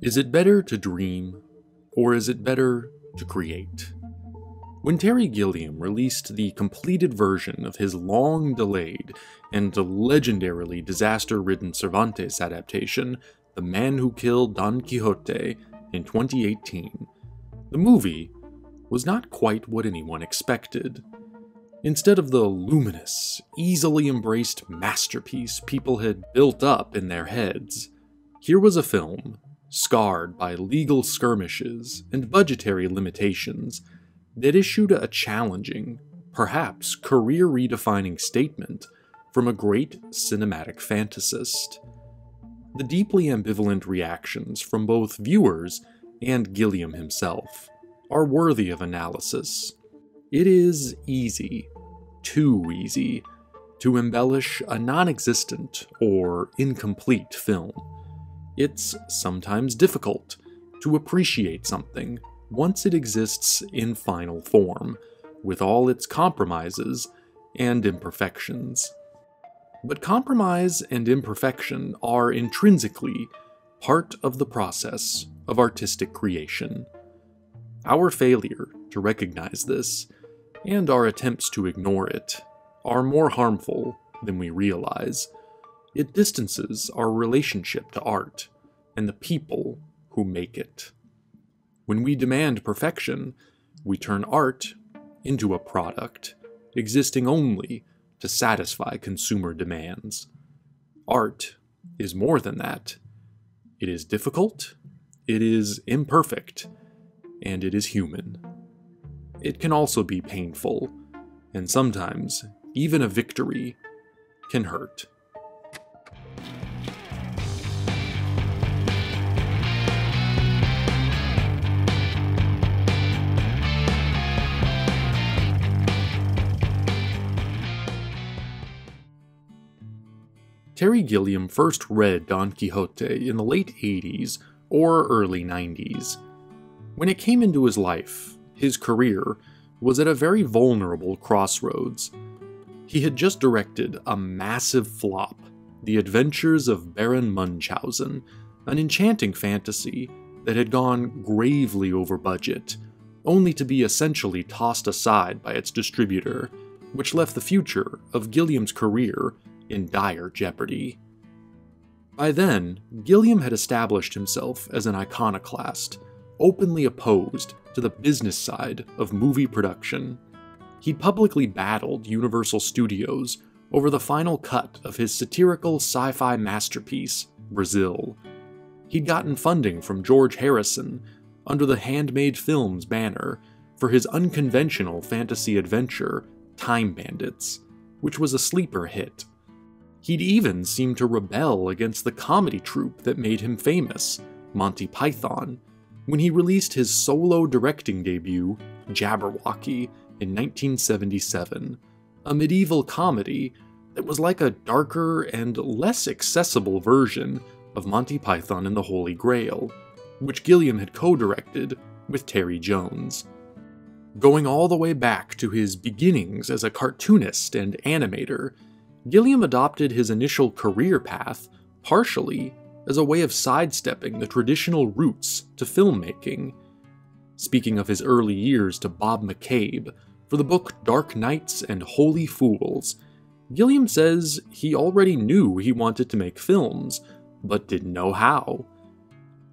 Is it better to dream, or is it better to create? When Terry Gilliam released the completed version of his long-delayed and legendarily disaster-ridden Cervantes adaptation, The Man Who Killed Don Quixote, in 2018, the movie was not quite what anyone expected. Instead of the luminous, easily embraced masterpiece people had built up in their heads, here was a film scarred by legal skirmishes and budgetary limitations that issued a challenging, perhaps career-redefining statement from a great cinematic fantasist. The deeply ambivalent reactions from both viewers and Gilliam himself are worthy of analysis. It is easy, too easy, to embellish a non-existent or incomplete film. It's sometimes difficult to appreciate something once it exists in final form, with all its compromises and imperfections. But compromise and imperfection are intrinsically part of the process of artistic creation. Our failure to recognize this, and our attempts to ignore it, are more harmful than we realize. It distances our relationship to art and the people who make it. When we demand perfection, we turn art into a product, existing only to satisfy consumer demands. Art is more than that. It is difficult, it is imperfect, and it is human. It can also be painful, and sometimes even a victory can hurt. Terry Gilliam first read Don Quixote in the late 80s or early 90s. When it came into his life, his career was at a very vulnerable crossroads. He had just directed a massive flop, The Adventures of Baron Munchausen, an enchanting fantasy that had gone gravely over budget, only to be essentially tossed aside by its distributor, which left the future of Gilliam's career in dire jeopardy. By then, Gilliam had established himself as an iconoclast, openly opposed to the business side of movie production. He publicly battled Universal Studios over the final cut of his satirical sci-fi masterpiece, Brazil. He'd gotten funding from George Harrison under the Handmade Films banner for his unconventional fantasy adventure, Time Bandits, which was a sleeper hit. He'd even seemed to rebel against the comedy troupe that made him famous, Monty Python, when he released his solo directing debut, Jabberwocky, in 1977, a medieval comedy that was like a darker and less accessible version of Monty Python and the Holy Grail, which Gilliam had co-directed with Terry Jones. Going all the way back to his beginnings as a cartoonist and animator, Gilliam adopted his initial career path partially as a way of sidestepping the traditional routes to filmmaking. Speaking of his early years to Bob McCabe for the book Dark Knights and Holy Fools, Gilliam says he already knew he wanted to make films, but didn't know how.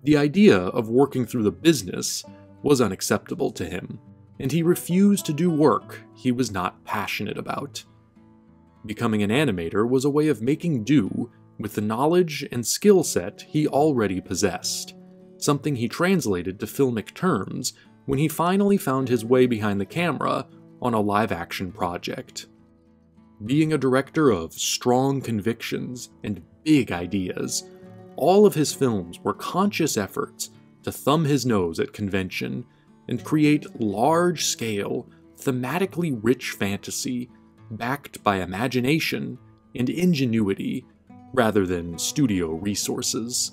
The idea of working through the business was unacceptable to him, and he refused to do work he was not passionate about. Becoming an animator was a way of making do with the knowledge and skill set he already possessed, something he translated to filmic terms when he finally found his way behind the camera on a live-action project. Being a director of strong convictions and big ideas, all of his films were conscious efforts to thumb his nose at convention and create large-scale, thematically rich fantasy backed by imagination and ingenuity rather than studio resources.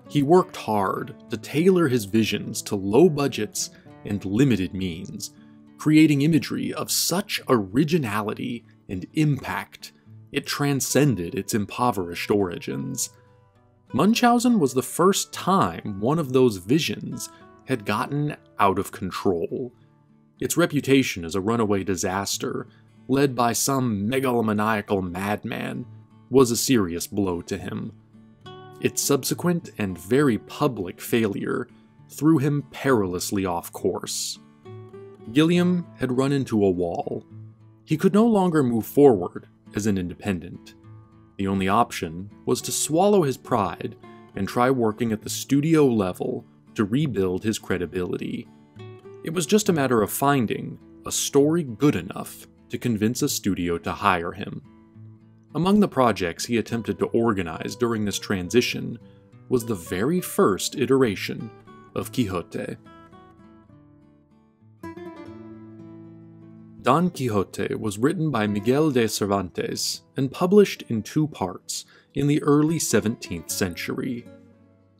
He worked hard to tailor his visions to low budgets and limited means, creating imagery of such originality and impact it transcended its impoverished origins. Munchausen was the first time one of those visions had gotten out of control. Its reputation as a runaway disaster, led by some megalomaniacal madman, was a serious blow to him. Its subsequent and very public failure threw him perilously off course. Gilliam had run into a wall. He could no longer move forward as an independent. The only option was to swallow his pride and try working at the studio level to rebuild his credibility. It was just a matter of finding a story good enough to convince a studio to hire him. Among the projects he attempted to organize during this transition was the very first iteration of Quixote. Don Quixote was written by Miguel de Cervantes and published in 2 parts in the early 17th century.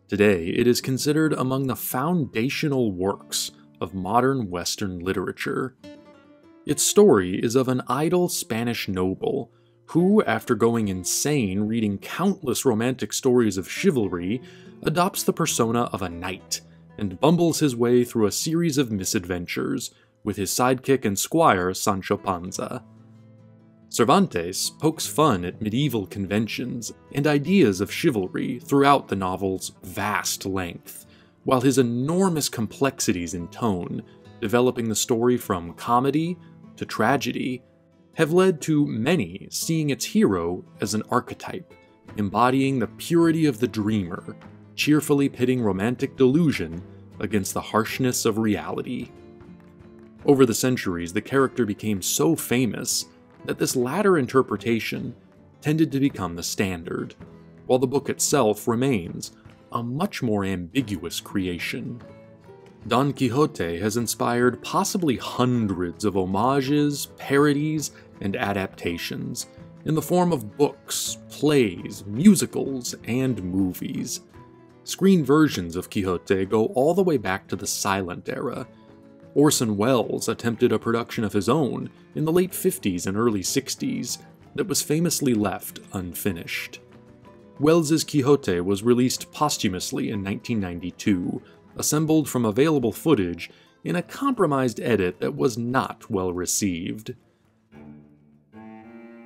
Today, it is considered among the foundational works of modern Western literature. Its story is of an idle Spanish noble who, after going insane reading countless romantic stories of chivalry, adopts the persona of a knight and bumbles his way through a series of misadventures with his sidekick and squire Sancho Panza. Cervantes pokes fun at medieval conventions and ideas of chivalry throughout the novel's vast length, while his enormous complexities in tone, developing the story from comedy to tragedy, have led to many seeing its hero as an archetype, embodying the purity of the dreamer, cheerfully pitting romantic delusion against the harshness of reality. Over the centuries, the character became so famous that this latter interpretation tended to become the standard, while the book itself remains a much more ambiguous creation. Don Quixote has inspired possibly hundreds of homages, parodies, and adaptations in the form of books, plays, musicals, and movies. Screen versions of Quixote go all the way back to the silent era. Orson Welles attempted a production of his own in the late 50s and early 60s that was famously left unfinished. Welles's Quixote was released posthumously in 1992, assembled from available footage in a compromised edit that was not well received.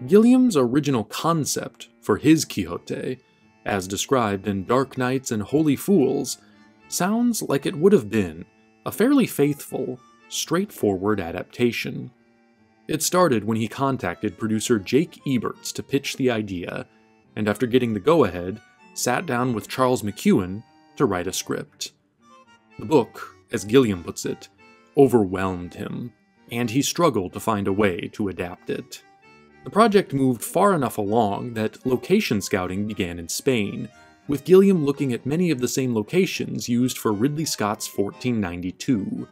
Gilliam's original concept for his Quixote, as described in Dark Knights and Holy Fools, sounds like it would have been a fairly faithful, straightforward adaptation. It started when he contacted producer Jake Eberts to pitch the idea, and after getting the go-ahead, sat down with Charles McEwan to write a script. The book, as Gilliam puts it, overwhelmed him, and he struggled to find a way to adapt it. The project moved far enough along that location scouting began in Spain, with Gilliam looking at many of the same locations used for Ridley Scott's 1492.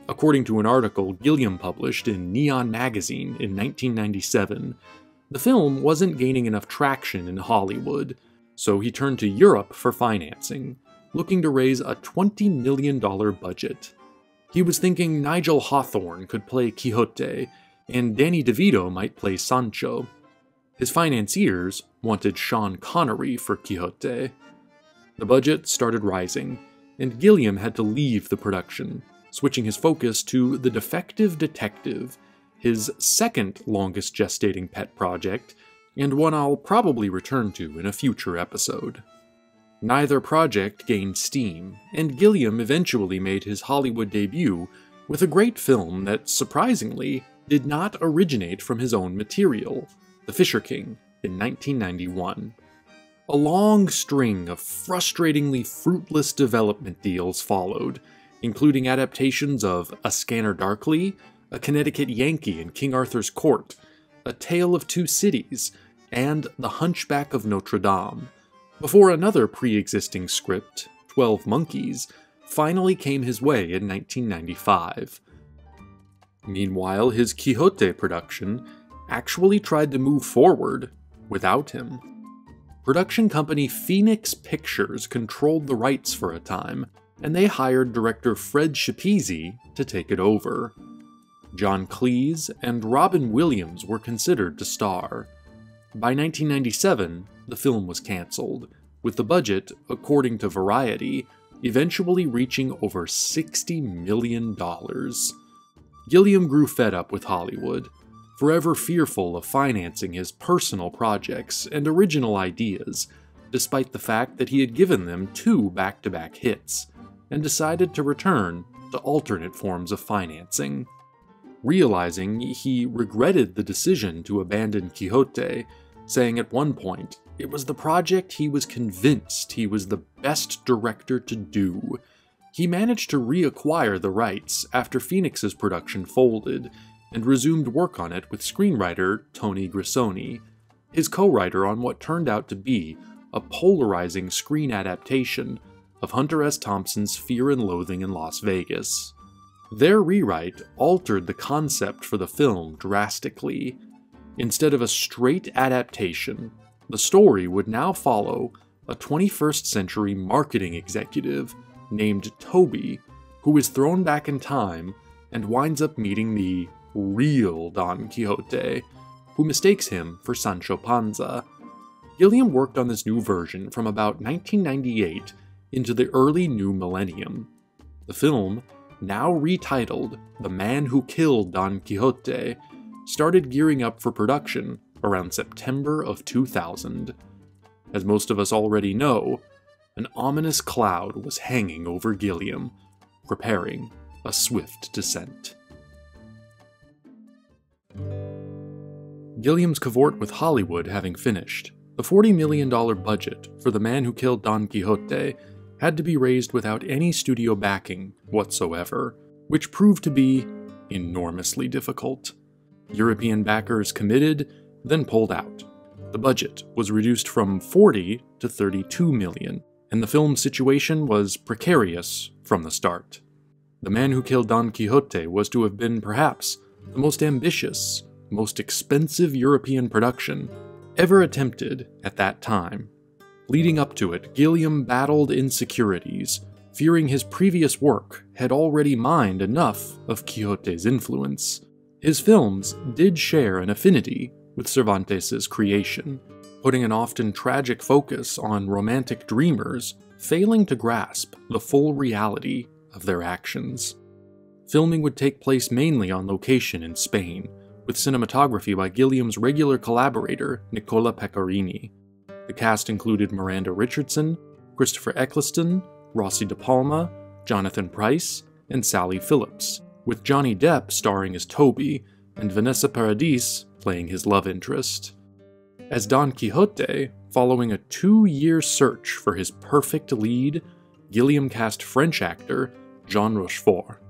According to an article Gilliam published in Neon magazine in 1997, the film wasn't gaining enough traction in Hollywood, so he turned to Europe for financing, looking to raise a $20 million budget. He was thinking Nigel Hawthorne could play Quixote, and Danny DeVito might play Sancho. His financiers wanted Sean Connery for Quixote. The budget started rising, and Gilliam had to leave the production, switching his focus to The Defective Detective, his second longest gestating pet project, and one I'll probably return to in a future episode. Neither project gained steam, and Gilliam eventually made his Hollywood debut with a great film that, surprisingly, did not originate from his own material, The Fisher King, in 1991. A long string of frustratingly fruitless development deals followed, including adaptations of A Scanner Darkly, A Connecticut Yankee in King Arthur's Court, A Tale of Two Cities, and The Hunchback of Notre Dame, before another pre-existing script, 12 Monkeys, finally came his way in 1995. Meanwhile, his Quixote production actually tried to move forward without him. Production company Phoenix Pictures controlled the rights for a time, and they hired director Fred Schepisi to take it over. John Cleese and Robin Williams were considered to star. By 1997, the film was cancelled, with the budget, according to Variety, eventually reaching over $60 million. Gilliam grew fed up with Hollywood, forever fearful of financing his personal projects and original ideas, despite the fact that he had given them 2 back-to-back hits, and decided to return to alternate forms of financing. Realizing he regretted the decision to abandon Quixote, saying at one point it was the project he was convinced he was the best director to do, he managed to reacquire the rights after Phoenix's production folded, and resumed work on it with screenwriter Tony Grisoni, his co-writer on what turned out to be a polarizing screen adaptation of Hunter S. Thompson's Fear and Loathing in Las Vegas. Their rewrite altered the concept for the film drastically. Instead of a straight adaptation, the story would now follow a 21st century marketing executive named Toby, who is thrown back in time and winds up meeting the real Don Quixote, who mistakes him for Sancho Panza. Gilliam worked on this new version from about 1998 into the early new millennium. The film, now retitled The Man Who Killed Don Quixote, started gearing up for production around September of 2000. As most of us already know, an ominous cloud was hanging over Gilliam, preparing a swift descent. Gilliam's cavort with Hollywood having finished, the $40 million budget for The Man Who Killed Don Quixote had to be raised without any studio backing whatsoever, which proved to be enormously difficult. European backers committed, then pulled out. The budget was reduced from 40 to 32 million, and the film's situation was precarious from the start. The Man Who Killed Don Quixote was to have been perhaps the most ambitious, most expensive European production ever attempted at that time. Leading up to it, Gilliam battled insecurities, fearing his previous work had already mined enough of Quixote's influence. His films did share an affinity with Cervantes' creation, putting an often tragic focus on romantic dreamers failing to grasp the full reality of their actions. Filming would take place mainly on location in Spain, with cinematography by Gilliam's regular collaborator, Nicola Pecorini. The cast included Miranda Richardson, Christopher Eccleston, Rossi De Palma, Jonathan Pryce, and Sally Phillips, with Johnny Depp starring as Toby, and Vanessa Paradis playing his love interest. As Don Quixote, following a 2-year search for his perfect lead, Gilliam cast French actor Jean Rochefort.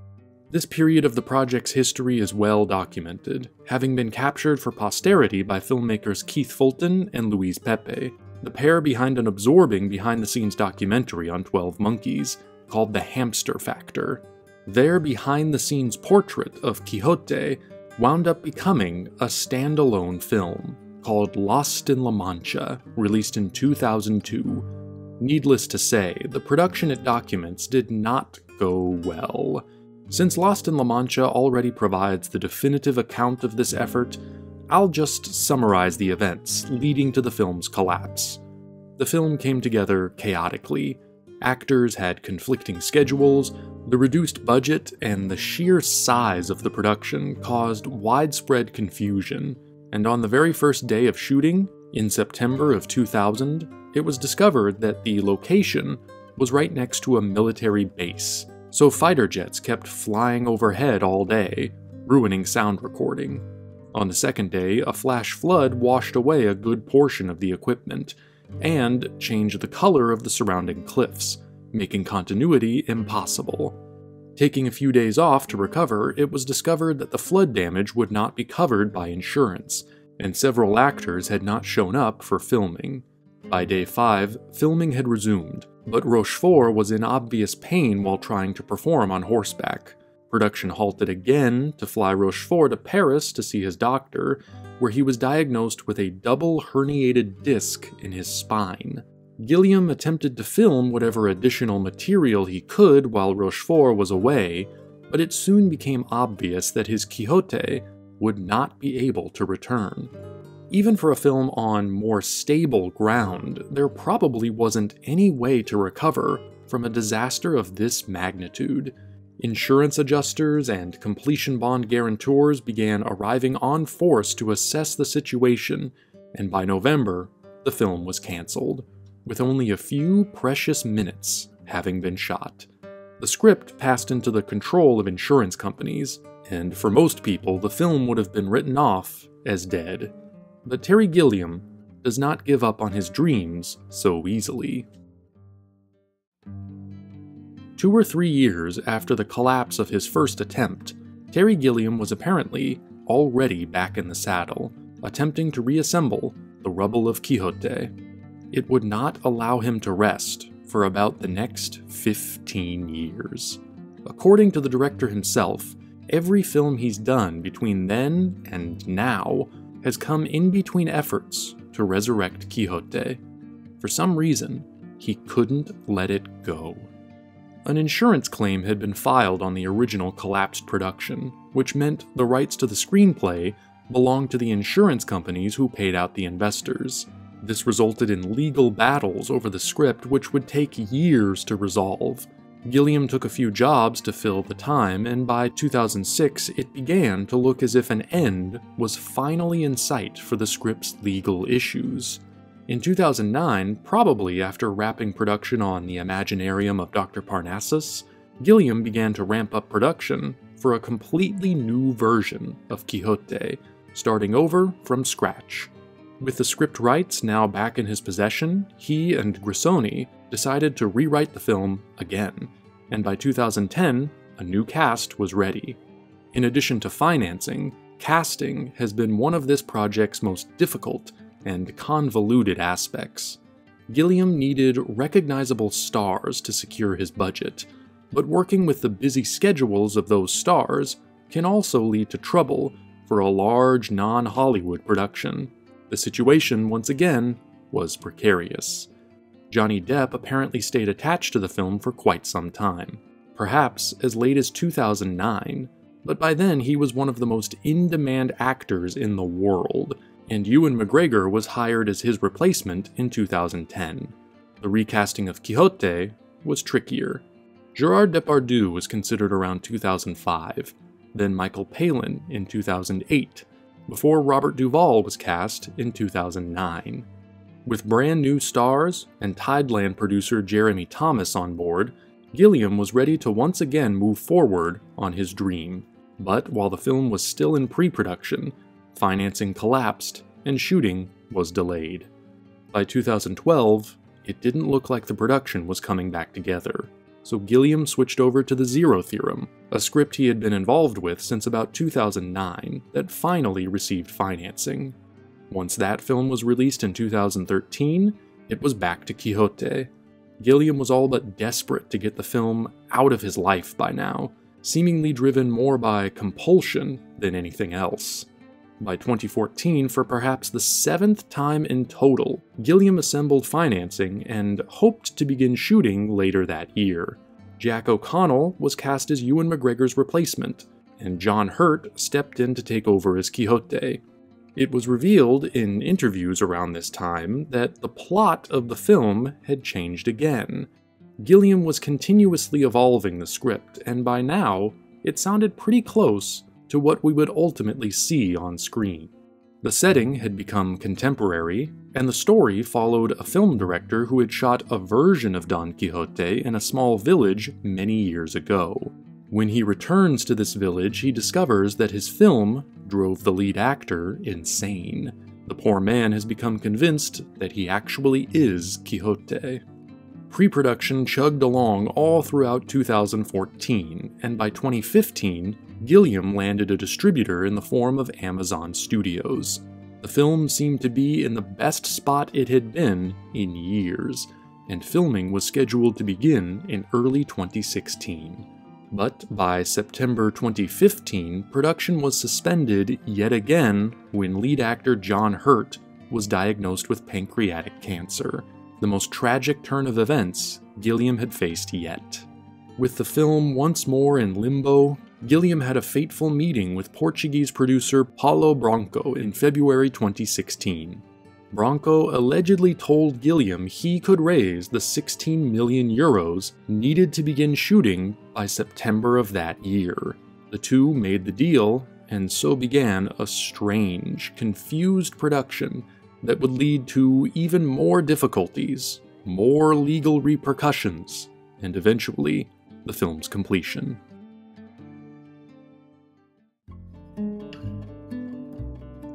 This period of the project's history is well documented, having been captured for posterity by filmmakers Keith Fulton and Louise Pepe, the pair behind an absorbing behind-the-scenes documentary on 12 Monkeys called The Hamster Factor. Their behind-the-scenes portrait of Quixote wound up becoming a standalone film called Lost in La Mancha, released in 2002. Needless to say, the production it documents did not go well. Since Lost in La Mancha already provides the definitive account of this effort, I'll just summarize the events leading to the film's collapse. The film came together chaotically. Actors had conflicting schedules, the reduced budget and the sheer size of the production caused widespread confusion, and on the very first day of shooting, in September of 2000, it was discovered that the location was right next to a military base, so fighter jets kept flying overhead all day, ruining sound recording. On the second day, a flash flood washed away a good portion of the equipment, and changed the color of the surrounding cliffs, making continuity impossible. Taking a few days off to recover, it was discovered that the flood damage would not be covered by insurance, and several actors had not shown up for filming. By day 5, filming had resumed, but Rochefort was in obvious pain while trying to perform on horseback. Production halted again to fly Rochefort to Paris to see his doctor, where he was diagnosed with a double herniated disc in his spine. Gilliam attempted to film whatever additional material he could while Rochefort was away, but it soon became obvious that his Quixote would not be able to return. Even for a film on more stable ground, there probably wasn't any way to recover from a disaster of this magnitude. Insurance adjusters and completion bond guarantors began arriving en force to assess the situation, and by November, the film was cancelled, with only a few precious minutes having been shot. The script passed into the control of insurance companies, and for most people, the film would have been written off as dead. But Terry Gilliam does not give up on his dreams so easily. 2 or 3 years after the collapse of his first attempt, Terry Gilliam was apparently already back in the saddle, attempting to reassemble the rubble of Quixote. It would not allow him to rest for about the next 15 years. According to the director himself, every film he's done between then and now has come in between efforts to resurrect Quixote. For some reason, he couldn't let it go. An insurance claim had been filed on the original collapsed production, which meant the rights to the screenplay belonged to the insurance companies who paid out the investors. This resulted in legal battles over the script which would take years to resolve. Gilliam took a few jobs to fill the time, and by 2006 it began to look as if an end was finally in sight for the script's legal issues. In 2009, probably after wrapping production on the Imaginarium of Dr. Parnassus, Gilliam began to ramp up production for a completely new version of Quixote, starting over from scratch. With the script rights now back in his possession, he and Grissoni decided to rewrite the film again, and by 2010, a new cast was ready. In addition to financing, casting has been one of this project's most difficult and convoluted aspects. Gilliam needed recognizable stars to secure his budget, but working with the busy schedules of those stars can also lead to trouble for a large non-Hollywood production. The situation, once again, was precarious. Johnny Depp apparently stayed attached to the film for quite some time, perhaps as late as 2009, but by then he was one of the most in-demand actors in the world, and Ewan McGregor was hired as his replacement in 2010. The recasting of Quixote was trickier. Gerard Depardieu was considered around 2005, then Michael Palin in 2008, before Robert Duvall was cast in 2009. With brand new stars and Tideland producer Jeremy Thomas on board, Gilliam was ready to once again move forward on his dream. But while the film was still in pre-production, financing collapsed and shooting was delayed. By 2012, it didn't look like the production was coming back together, so Gilliam switched over to the Zero Theorem, a script he had been involved with since about 2009 that finally received financing. Once that film was released in 2013, it was back to Quixote. Gilliam was all but desperate to get the film out of his life by now, seemingly driven more by compulsion than anything else. By 2014, for perhaps the 7th time in total, Gilliam assembled financing and hoped to begin shooting later that year. Jack O'Connell was cast as Ewan McGregor's replacement, and John Hurt stepped in to take over as Quixote. It was revealed in interviews around this time that the plot of the film had changed again. Gilliam was continuously evolving the script, and by now, it sounded pretty close to what we would ultimately see on screen. The setting had become contemporary, and the story followed a film director who had shot a version of Don Quixote in a small village many years ago. When he returns to this village, he discovers that his film drove the lead actor insane. The poor man has become convinced that he actually is Quixote. Pre-production chugged along all throughout 2014, and by 2015, Gilliam landed a distributor in the form of Amazon Studios. The film seemed to be in the best spot it had been in years, and filming was scheduled to begin in early 2016. But by September 2015, production was suspended yet again when lead actor John Hurt was diagnosed with pancreatic cancer, the most tragic turn of events Gilliam had faced yet. With the film once more in limbo, Gilliam had a fateful meeting with Portuguese producer Paulo Branco in February 2016. Branco allegedly told Gilliam he could raise the 16 million euros needed to begin shooting by September of that year. The two made the deal, and so began a strange, confused production that would lead to even more difficulties, more legal repercussions, and eventually the film's completion.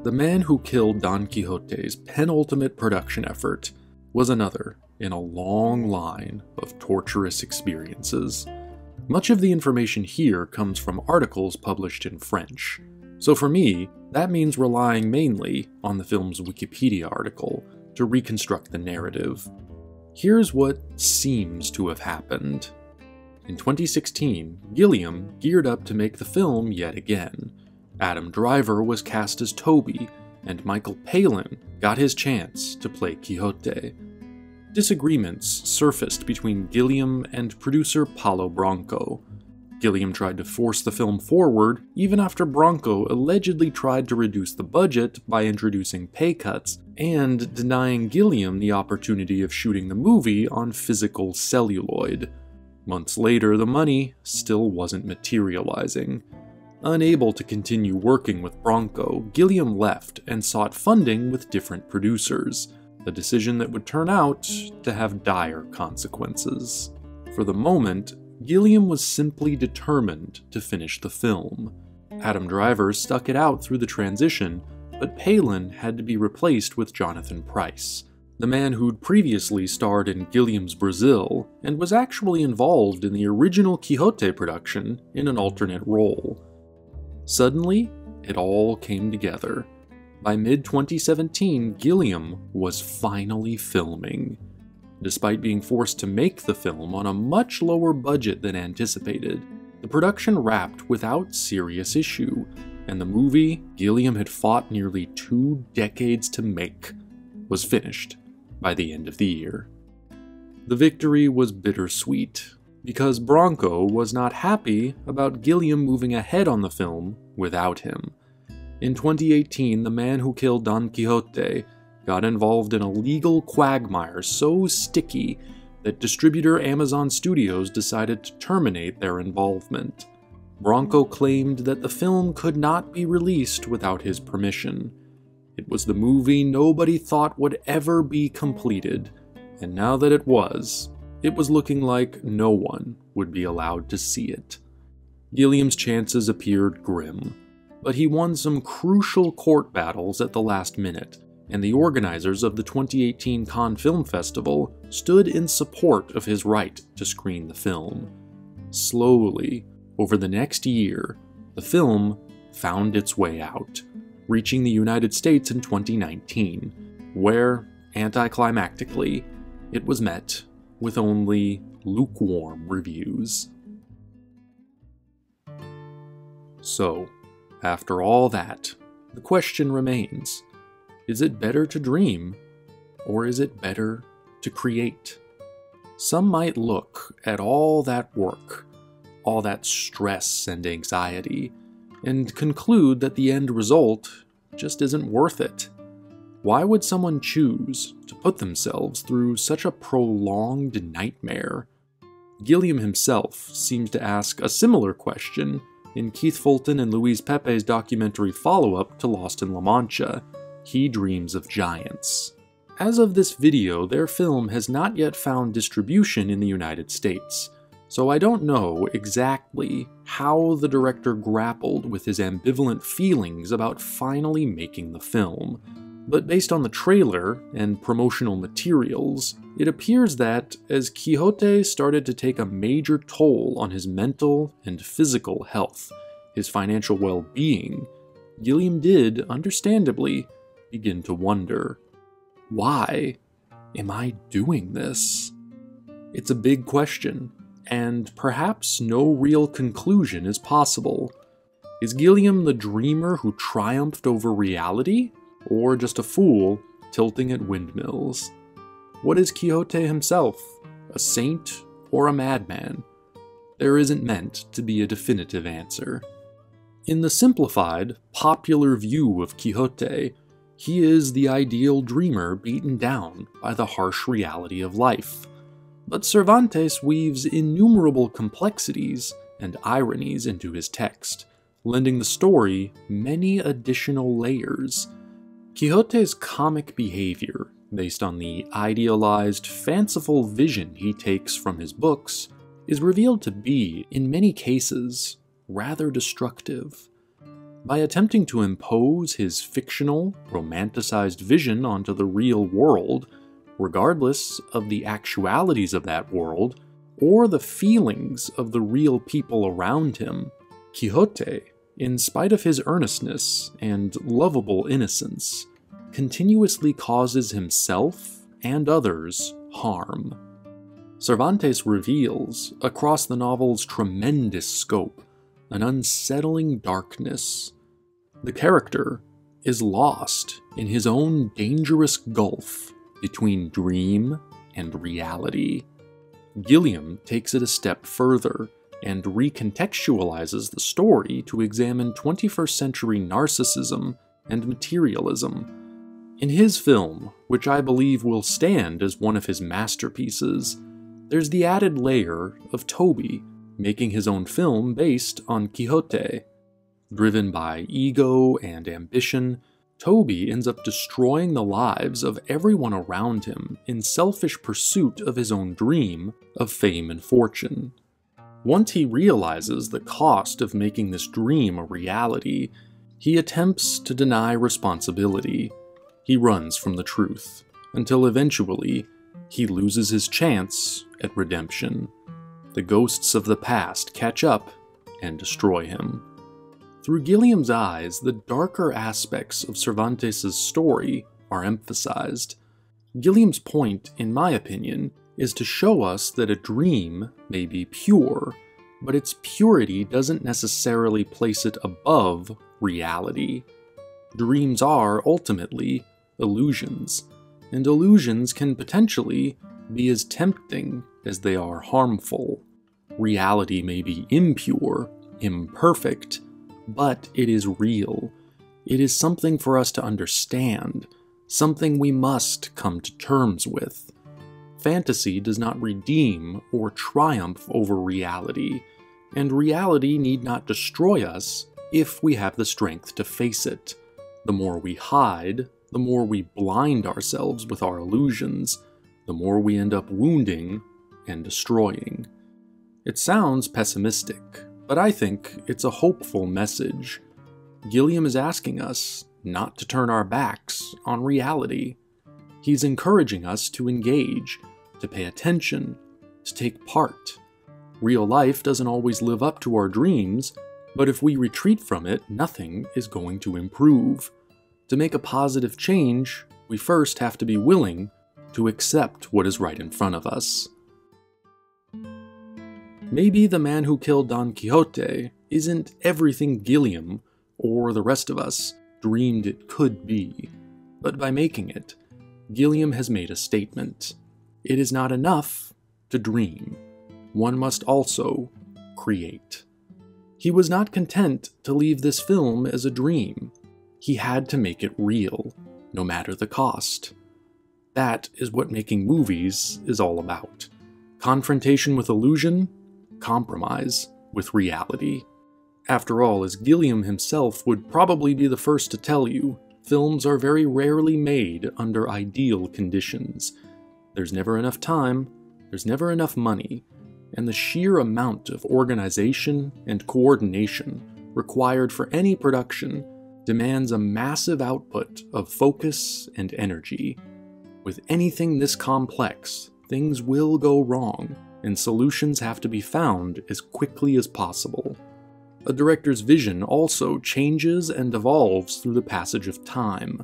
The man who killed Don Quixote's penultimate production effort was another in a long line of torturous experiences. Much of the information here comes from articles published in French, so for me, that means relying mainly on the film's Wikipedia article to reconstruct the narrative. Here's what seems to have happened. In 2016, Gilliam geared up to make the film yet again. Adam Driver was cast as Toby, and Michael Palin got his chance to play Quixote. Disagreements surfaced between Gilliam and producer Paulo Branco. Gilliam tried to force the film forward, even after Branco allegedly tried to reduce the budget by introducing pay cuts and denying Gilliam the opportunity of shooting the movie on physical celluloid. Months later, the money still wasn't materializing. Unable to continue working with Branco, Gilliam left and sought funding with different producers, a decision that would turn out to have dire consequences. For the moment, Gilliam was simply determined to finish the film. Adam Driver stuck it out through the transition, but Palin had to be replaced with Jonathan Pryce, the man who'd previously starred in Gilliam's Brazil and was actually involved in the original Quixote production in an alternate role. Suddenly, it all came together. By mid-2017, Gilliam was finally filming. Despite being forced to make the film on a much lower budget than anticipated, the production wrapped without serious issue, and the movie Gilliam had fought nearly 2 decades to make was finished by the end of the year. The victory was bittersweet, because Branco was not happy about Gilliam moving ahead on the film without him. In 2018, the man who killed Don Quixote got involved in a legal quagmire so sticky that distributor Amazon Studios decided to terminate their involvement. Branco claimed that the film could not be released without his permission. It was the movie nobody thought would ever be completed, and now that it was looking like no one would be allowed to see it. Gilliam's chances appeared grim, but he won some crucial court battles at the last minute, and the organizers of the 2018 Cannes Film Festival stood in support of his right to screen the film. Slowly, over the next year, the film found its way out, reaching the United States in 2019, where, anticlimactically, it was met with only lukewarm reviews. So, after all that, the question remains, is it better to dream, or is it better to create? Some might look at all that work, all that stress and anxiety, and conclude that the end result just isn't worth it. Why would someone choose to put themselves through such a prolonged nightmare? Gilliam himself seems to ask a similar question in Keith Fulton and Louise Pepe's documentary follow-up to Lost in La Mancha, He Dreams of Giants. As of this video, their film has not yet found distribution in the United States, so I don't know exactly how the director grappled with his ambivalent feelings about finally making the film. But based on the trailer and promotional materials, it appears that as Quixote started to take a major toll on his mental and physical health, his financial well-being, Gilliam did, understandably, begin to wonder, why am I doing this? It's a big question, and perhaps no real conclusion is possible. Is Gilliam the dreamer who triumphed over reality? Or just a fool tilting at windmills? What is Quixote himself? A saint or a madman? there isn't meant to be a definitive answer. In the simplified, popular view of Quixote, he is the ideal dreamer beaten down by the harsh reality of life. But Cervantes weaves innumerable complexities and ironies into his text, lending the story many additional layers. Quixote's comic behavior, based on the idealized, fanciful vision he takes from his books, is revealed to be, in many cases, rather destructive. By attempting to impose his fictional, romanticized vision onto the real world, regardless of the actualities of that world, or the feelings of the real people around him, Quixote, in spite of his earnestness and lovable innocence, continuously causes himself and others harm. Cervantes reveals, across the novel's tremendous scope, an unsettling darkness. The character is lost in his own dangerous gulf between dream and reality. Gilliam takes it a step further and recontextualizes the story to examine 21st century narcissism and materialism. In his film, which I believe will stand as one of his masterpieces, there's the added layer of Toby making his own film based on Quixote. Driven by ego and ambition, Toby ends up destroying the lives of everyone around him in selfish pursuit of his own dream of fame and fortune. Once he realizes the cost of making this dream a reality, he attempts to deny responsibility. He runs from the truth, until eventually he loses his chance at redemption. The ghosts of the past catch up and destroy him. Through Gilliam's eyes, the darker aspects of Cervantes' story are emphasized. Gilliam's point, in my opinion, is to show us that a dream may be pure, but its purity doesn't necessarily place it above reality. Dreams are, ultimately, illusions, and illusions can potentially be as tempting as they are harmful. Reality may be impure, imperfect, but it is real. It is something for us to understand, something we must come to terms with. Fantasy does not redeem or triumph over reality, and reality need not destroy us if we have the strength to face it. The more we hide, the more we blind ourselves with our illusions, the more we end up wounding and destroying. It sounds pessimistic, but I think it's a hopeful message. Gilliam is asking us not to turn our backs on reality. He's encouraging us to engage, to pay attention, to take part. Real life doesn't always live up to our dreams, but if we retreat from it, nothing is going to improve. To make a positive change, we first have to be willing to accept what is right in front of us. Maybe The Man Who Killed Don Quixote isn't everything Gilliam, or the rest of us, dreamed it could be, but by making it, Gilliam has made a statement. It is not enough to dream. One must also create. He was not content to leave this film as a dream. He had to make it real, no matter the cost. That is what making movies is all about. Confrontation with illusion, compromise with reality. After all, as Gilliam himself would probably be the first to tell you, films are very rarely made under ideal conditions. There's never enough time, there's never enough money, and the sheer amount of organization and coordination required for any production demands a massive output of focus and energy. With anything this complex, things will go wrong, and solutions have to be found as quickly as possible. A director's vision also changes and evolves through the passage of time.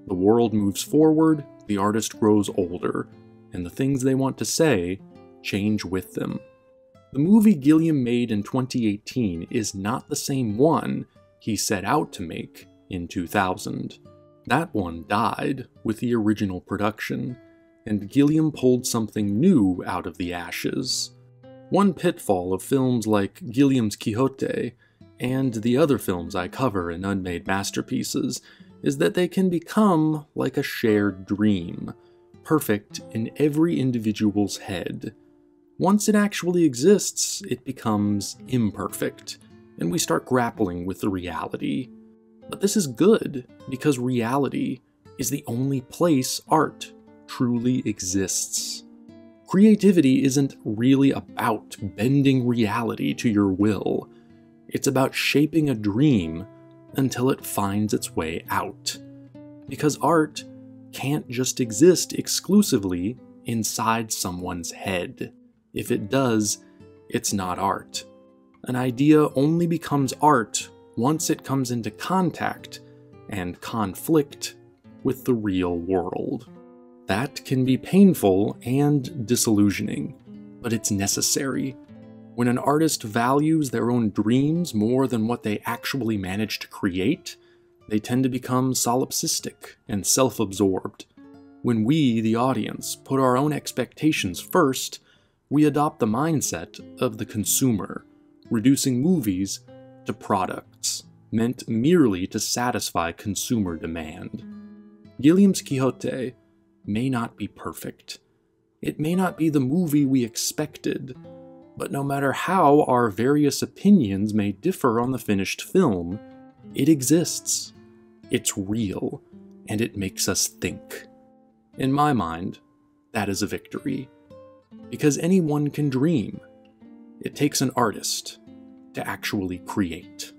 The world moves forward, the artist grows older, and the things they want to say change with them. The movie Gilliam made in 2018 is not the same one he set out to make in 2000. That one died with the original production, and Gilliam pulled something new out of the ashes. One pitfall of films like Gilliam's Quixote, and the other films I cover in Unmade Masterpieces, is that they can become like a shared dream, perfect in every individual's head. Once it actually exists, it becomes imperfect, and we start grappling with the reality. But this is good, because reality is the only place art truly exists. Creativity isn't really about bending reality to your will. It's about shaping a dream until it finds its way out. Because art can't just exist exclusively inside someone's head. If it does, it's not art. An idea only becomes art once it comes into contact and conflict with the real world. That can be painful and disillusioning, but it's necessary. When an artist values their own dreams more than what they actually manage to create, they tend to become solipsistic and self-absorbed. When we, the audience, put our own expectations first, we adopt the mindset of the consumer, reducing movies to products, meant merely to satisfy consumer demand. Gilliam's Quixote may not be perfect. It may not be the movie we expected, but no matter how our various opinions may differ on the finished film, it exists. It's real, and it makes us think. In my mind, that is a victory. Because anyone can dream. It takes an artist to actually create.